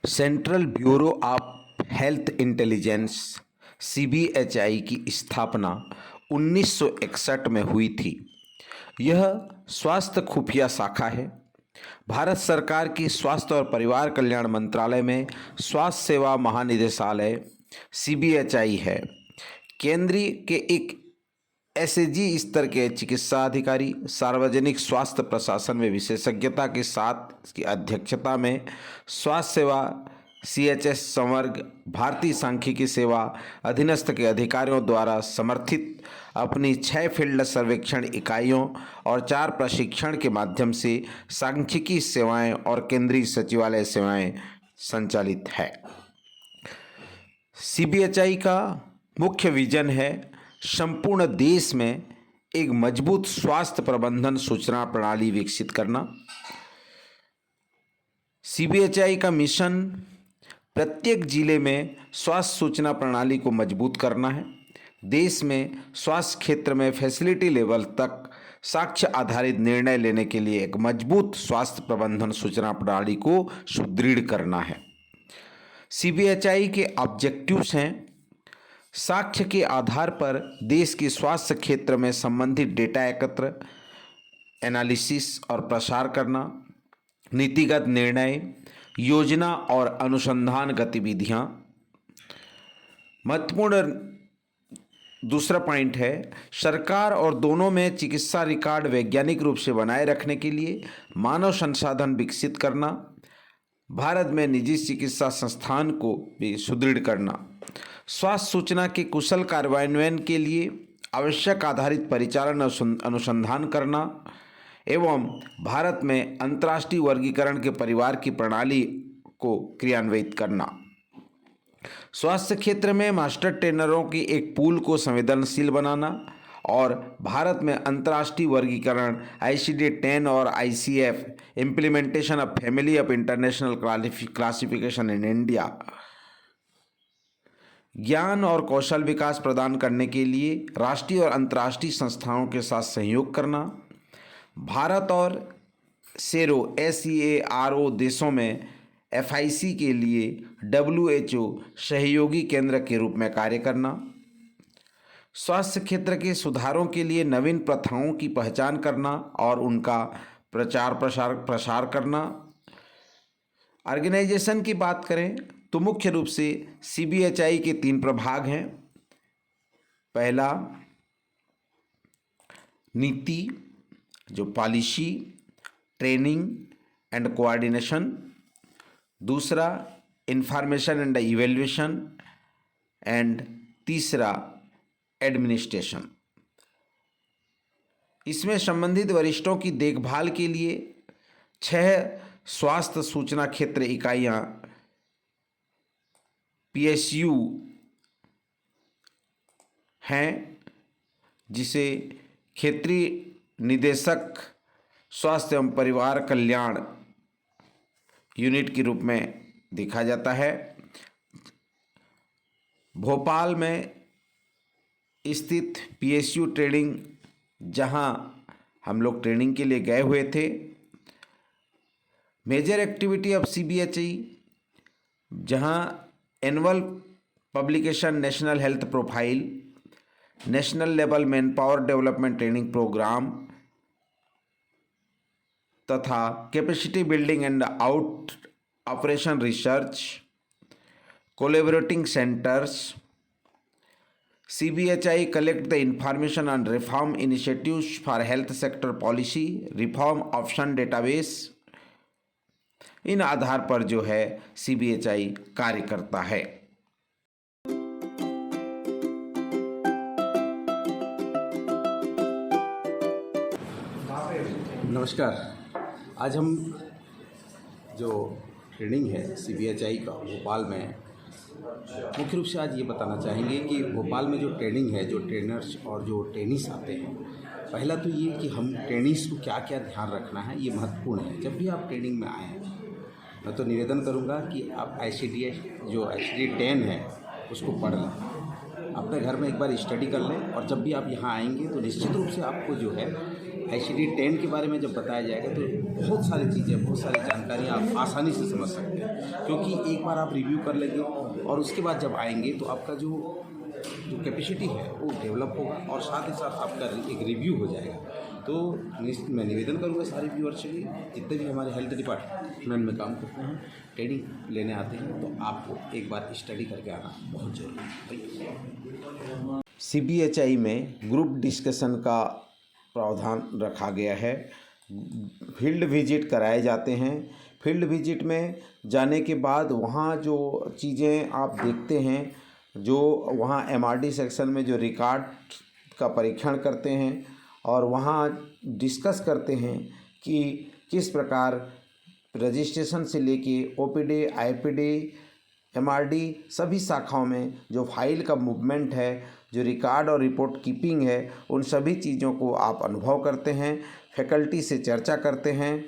Central bureau of health intelligence CBHI की स्थापना 1961 में हुई थी। यह स्वास्थ्य खुफिया शाखा है। भारत सरकार की स्वास्थ्य और परिवार कल्याण मंत्रालय में स्वास्थ्य सेवा महानिदेशालय सीबीएचआई है। केंद्रीय के एक एसएजी स्तर के चिकित्सा अधिकारी सार्वजनिक स्वास्थ्य प्रशासन में विशेषज्ञता के साथ की अध्यक्षता में स्वास्थ्य सेवा सीएचएस संवर्ग भारतीय सांख्यिकी सेवा अधीनस्थ के अधिकारियों द्वारा समर्थित अपनी 6 फील्ड सर्वेक्षण इकाइयों और 4 प्रशिक्षण के माध्यम से सांख्यिकी सेवाएं और केंद्रीय सचिवालय सेवाएं संचालित है। सीबीएचआई का मुख्य विजन है संपूर्ण देश में एक मजबूत स्वास्थ्य प्रबंधन सूचना प्रणाली विकसित करना। सीबीएचआई का मिशन प्रत्येक जिले में स्वास्थ्य सूचना प्रणाली को मजबूत करना है। देश में स्वास्थ्य क्षेत्र में फैसिलिटी लेवल तक साक्ष्य आधारित निर्णय लेने के लिए एक मजबूत स्वास्थ्य प्रबंधन सूचना प्रणाली को सुदृढ़ करना है। सीबीएचआई के ऑब्जेक्टिव्स हैं साक्ष्य के आधार पर देश के स्वास्थ्य क्षेत्र में संबंधित डेटा एकत्र, एनालिसिस और प्रसार करना, नीतिगत निर्णय, योजना और अनुसंधान गतिविधियां। महत्वपूर्ण दूसरा पॉइंट है सरकार और दोनों में चिकित्सा रिकॉर्ड वैज्ञानिक रूप से बनाए रखने के लिए मानव संसाधन विकसित करना, भारत में निजी चिकित्सा संस्थान को भी सुदृढ़ करना, स्वास्थ्य सूचना के कुशल कार्यान्वयन के लिए आवश्यक आधारित परिचालन अनुसंधान करना एवं भारत में अंतर्राष्ट्रीय वर्गीकरण के परिवार की प्रणाली को क्रियान्वित करना। स्वास्थ्य क्षेत्र में मास्टर ट्रेनरों की एक पूल को संवेदनशील बनाना और भारत में अंतर्राष्ट्रीय वर्गीकरण ICD-10 और ICF implementation of family of international classification in India. ज्ञान और कौशल विकास प्रदान करने के लिए राष्ट्रीय और अंतर्राष्ट्रीय संस्थाओं के साथ सहयोग करना, भारत और SEARO देशों में FIC के लिए WHO सहयोगी केंद्र के रूप में कार्य करना, स्वास्थ्य क्षेत्र के सुधारों के लिए नवीन प्रथाओं की पहचान करना और उनका प्रसार करना। ऑर्गेनाइजेशन की बात करें तो मुख्य रूप से सीबीएचआई के 3 प्रभाग हैं। पहला नीति जो पॉलिसी, ट्रेनिंग एंड कोऑर्डिनेशन। दूसरा इंफॉर्मेशन एंड इवैल्यूएशन एंड तीसरा एडमिनिस्ट्रेशन। इसमें संबंधित वरिष्ठों की देखभाल के लिए 6 स्वास्थ्य सूचना क्षेत्र इकाइयां PSU हैं, जिसे क्षेत्रीय निदेशक स्वास्थ्य एवं परिवार कल्याण यूनिट के रूप में देखा जाता है। भोपाल में स्थित PSU ट्रेनिंग, जहां हम लोग ट्रेनिंग के लिए गए हुए थे। मेजर एक्टिविटी ऑफ CBHI, जहां annual publication national health profile, national level man power development training programme तथा capacity building and out operation research, collaborating centres. CBHI collect the information on reform initiatives for health sector policy, reform option database। इन आधार पर जो है CBHI कार्य करता है। नमस्कार। आज हम जो ट्रेनिंग है CBHI का भोपाल में, मुख्य रूप से आज ये बताना चाहेंगे कि भोपाल में जो ट्रेनिंग है, जो ट्रेनर्स और जो ट्रेनिस आते हैं, पहला तो ये कि हम ट्रेनिस को क्या क्या ध्यान रखना है, ये महत्वपूर्ण है। जब भी आप ट्रेनिंग में आए हैं, मैं तो निवेदन करूँगा कि आप ICD-10 है उसको पढ़ लें, अपने घर में एक बार स्टडी कर लें और जब भी आप यहाँ आएंगे तो निश्चित रूप से आपको जो है ICD-10 के बारे में जब बताया जाएगा तो बहुत सारी चीज़ें, बहुत सारी जानकारी आप आसानी से समझ सकते हैं, क्योंकि एक बार आप रिव्यू कर लेंगे और उसके बाद जब आएंगे तो आपका जो कैपेसिटी है वो डेवलप होगा और साथ ही साथ आपका एक रिव्यू हो जाएगा। तो मैं निवेदन करूँगा सारे व्यूअर्स के लिए, जितने भी हमारे हेल्थ डिपार्टमेंट में काम करते हैं, ट्रेनिंग लेने आते हैं, तो आपको एक बार स्टडी करके आना बहुत ज़रूरी है। CBHI में ग्रुप डिस्कशन का प्रावधान रखा गया है। फील्ड विजिट कराए जाते हैं। फील्ड विजिट में जाने के बाद वहाँ जो चीज़ें आप देखते हैं, जो वहाँ MRD सेक्शन में जो रिकॉर्ड का परीक्षण करते हैं और वहाँ डिस्कस करते हैं कि किस प्रकार रजिस्ट्रेशन से लेके OPD, IPD, MRD सभी शाखाओं में जो फाइल का मूवमेंट है, जो रिकॉर्ड और रिपोर्ट कीपिंग है, उन सभी चीज़ों को आप अनुभव करते हैं, फैकल्टी से चर्चा करते हैं।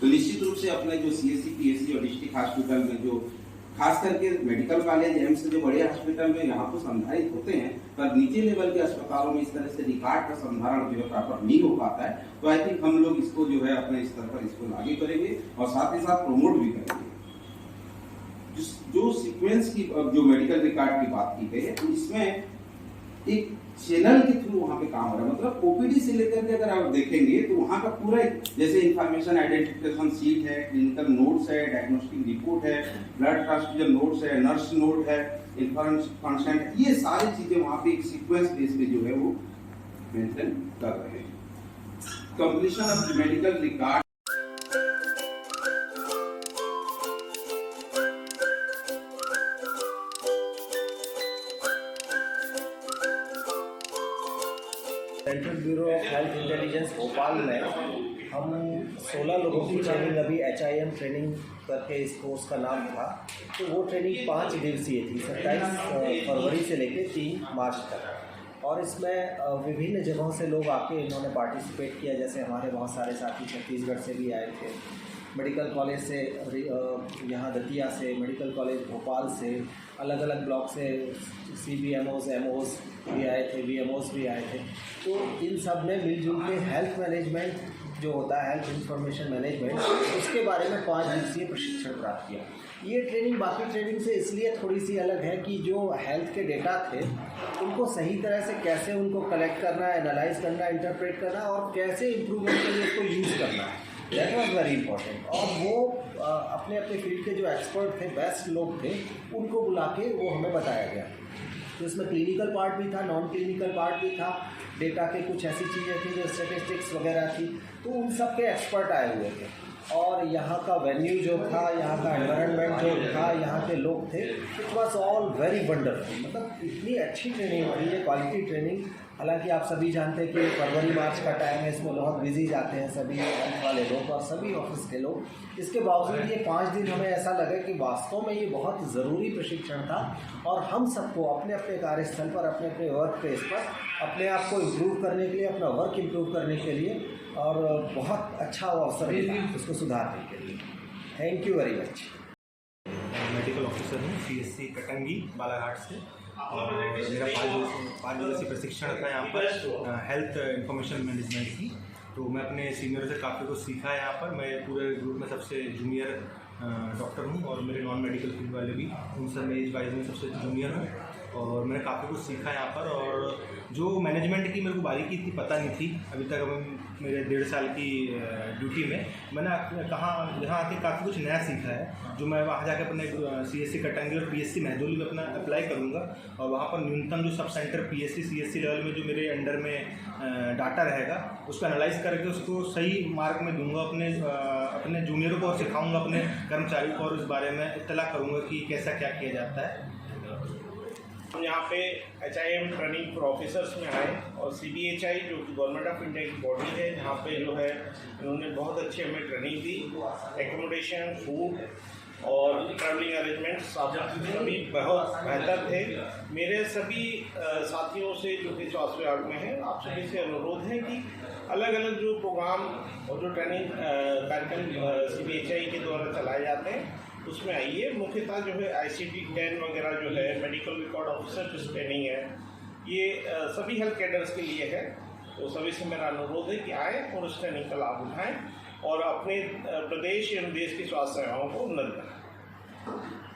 तो निश्चित रूप से अपने जो CSC, PSC और डिस्ट्रिक्ट हॉस्पिटल में जो खास करके मेडिकल कॉलेज, एम्स जो बड़े हॉस्पिटल में यहाँ तो संधारित होते हैं, पर नीचे लेवल के अस्पतालों में इस तरह से रिकॉर्ड का संधारण जो है प्रॉपर नहीं हो पाता है। तो आई थिंक हम लोग इसको जो है अपने स्तर पर इसको लागू करेंगे और साथ ही साथ प्रमोट भी करेंगे। जो सीक्वेंस की जो मेडिकल रिकॉर्ड की बात की गई है, तो इसमें एक चैनल के थ्रू वहाँ पे काम हो रहा है। मतलब OPD से लेकर के अगर आप देखेंगे तो वहाँ का पूरा जैसे इंफॉर्मेशन आइडेंटिफिकेशन सीट है, क्लिनिकल नोट्स है, डायग्नोस्टिक रिपोर्ट है, ब्लड ट्रांसफ्यूजन नोट्स है, नर्स नोट है, इंफॉर्मेशन कंसेंट, ये सारी चीजें वहाँ पे एक सीक्वेंस बेस पे जो है वो मेंटेन कर रहे हैं। Completion of medical record central bureau of health intelligence Bhopal में हम 16 लोगों की ट्रेनिंग अभी HIM ट्रेनिंग करके इस कोर्स का नाम था। तो वो ट्रेनिंग 5 दिवसीय थी, 27 फरवरी से लेकर 3 मार्च तक। और इसमें विभिन्न जगहों से लोग आके इन्होंने पार्टिसिपेट किया। जैसे हमारे बहुत सारे साथी छत्तीसगढ़ से भी आए थे, मेडिकल कॉलेज से, यहाँ दतिया से, मेडिकल कॉलेज भोपाल से, अलग अलग ब्लॉक से CBMOs, MOs भी आए थे, VMOs भी आए थे। तो इन सब ने मिलजुल के हेल्थ मैनेजमेंट जो होता है, हेल्थ इंफॉर्मेशन मैनेजमेंट, उसके बारे में 5 दिवसीय प्रशिक्षण प्राप्त किया। ये ट्रेनिंग बाकी ट्रेनिंग से इसलिए थोड़ी सी अलग है कि जो हेल्थ के डेटा थे उनको सही तरह से कैसे उनको कलेक्ट करना, एनालाइज करना, इंटरप्रेट करना और कैसे इम्प्रूवमेंट के लिए उसको यूज़ करना है, दैट वॉज वेरी इंपॉर्टेंट। और वो अपने अपने फील्ड के जो एक्सपर्ट थे, बेस्ट लोग थे, उनको बुला के वो हमें बताया गया। तो इसमें क्लिनिकल पार्ट भी था, नॉन क्लिनिकल पार्ट भी था, डेटा के कुछ ऐसी चीज़ें थी जो स्टेटिस्टिक्स वगैरह थी, तो उन सब के एक्सपर्ट आए हुए थे। और यहाँ का वेन्यू जो था, यहाँ का एनवायरनमेंट जो था, यहाँ के लोग थे, it was all very wonderful. मतलब इतनी अच्छी ट्रेनिंग हुई है, क्वालिटी ट्रेनिंग। हालांकि आप सभी जानते हैं कि फरवरी मार्च का टाइम है, इसमें बहुत बिजी जाते हैं सभी हेल्थ वाले लोग और सभी ऑफिस के लोग। इसके बावजूद ये 5 दिन हमें ऐसा लगा कि वास्तव में ये बहुत ज़रूरी प्रशिक्षण था और हम सबको अपने अपने कार्यस्थल पर, अपने अपने वर्क प्लेस पर अपने आप को इम्प्रूव करने के लिए, अपना वर्क इम्प्रूव करने के लिए और बहुत अच्छा अवसर मिला उसको सुधारने के लिए। Thank you very much. Medical officer हूँ CSC कटंगी बालाघाट से और मेरा 5 दिवसीय प्रशिक्षण था यहाँ पर हेल्थ इंफॉर्मेशन मैनेजमेंट की। तो मैं अपने सीनियर से काफ़ी कुछ सीखा है यहाँ पर। मैं पूरे ग्रुप में सबसे जूनियर डॉक्टर हूँ और मेरे नॉन मेडिकल फील्ड वाले भी, उन सब में एज वाइज में सबसे जूनियर हूँ और मैंने काफ़ी कुछ सीखा यहाँ पर। और जो मैनेजमेंट की मेरे को बारीकी इतनी पता नहीं थी अभी तक, मेरे 1.5 साल की ड्यूटी में मैंने यहाँ आके काफ़ी कुछ नया सीखा है, जो मैं वहाँ जाकर अपने CSC कटंगी और PSC महदूली में अपना अप्लाई करूँगा। और वहाँ पर न्यूनतम जो sub centre PSC CSC level में जो मेरे अंडर में डाटा रहेगा उसको एनालाइज करके उसको सही मार्क में दूंगा अपने जूनियरों को और सिखाऊंगा अपने कर्मचारी को और इस बारे में इत्तला करूँगा कि कैसा क्या किया जाता है। हम यहाँ पे HIM ट्रेनिंग फॉर ऑफिसर्स में आए और CBHI जो कि गवर्नमेंट ऑफ इंडिया की बॉडी है, यहाँ पे जो है इन्होंने बहुत अच्छी हमें ट्रेनिंग दी। एकोमोडेशन, फूड और ट्रैवलिंग अरेंजमेंट्स सभी बहुत बेहतर थे। मेरे सभी साथियों से जो कि स्वास्थ्य विभाग में हैं, आप सभी से अनुरोध है कि अलग अलग जो प्रोग्राम और जो ट्रेनिंग कार्यक्रम CBHI के द्वारा चलाए जाते हैं उसमें आइए। मुख्यतः जो है ICT 10 वगैरह जो है मेडिकल रिकॉर्ड ऑफिसर की ट्रेनिंग है, ये सभी हेल्थ कैडर्स के लिए है। तो सभी से मेरा अनुरोध है कि आए और उस ट्रेनिंग का लाभ उठाएं और अपने प्रदेश एवं देश की स्वास्थ्य सेवाओं को उन्नत बनाएं।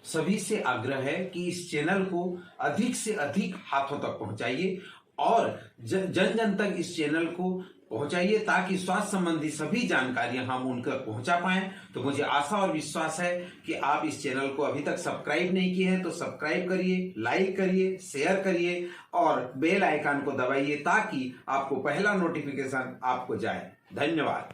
सभी से आग्रह है कि इस चैनल को अधिक से अधिक हाथों तक पहुंचाइए और जन जन तक इस चैनल को पहुंचाइए ताकि स्वास्थ्य संबंधी सभी जानकारियां हम उन तक पहुंचा पाएं। तो मुझे आशा और विश्वास है कि आप इस चैनल को अभी तक सब्सक्राइब नहीं किए हैं तो सब्सक्राइब करिए, लाइक करिए, शेयर करिए और बेल आइकन को दबाइए ताकि आपको पहला नोटिफिकेशन आपको जाए। धन्यवाद।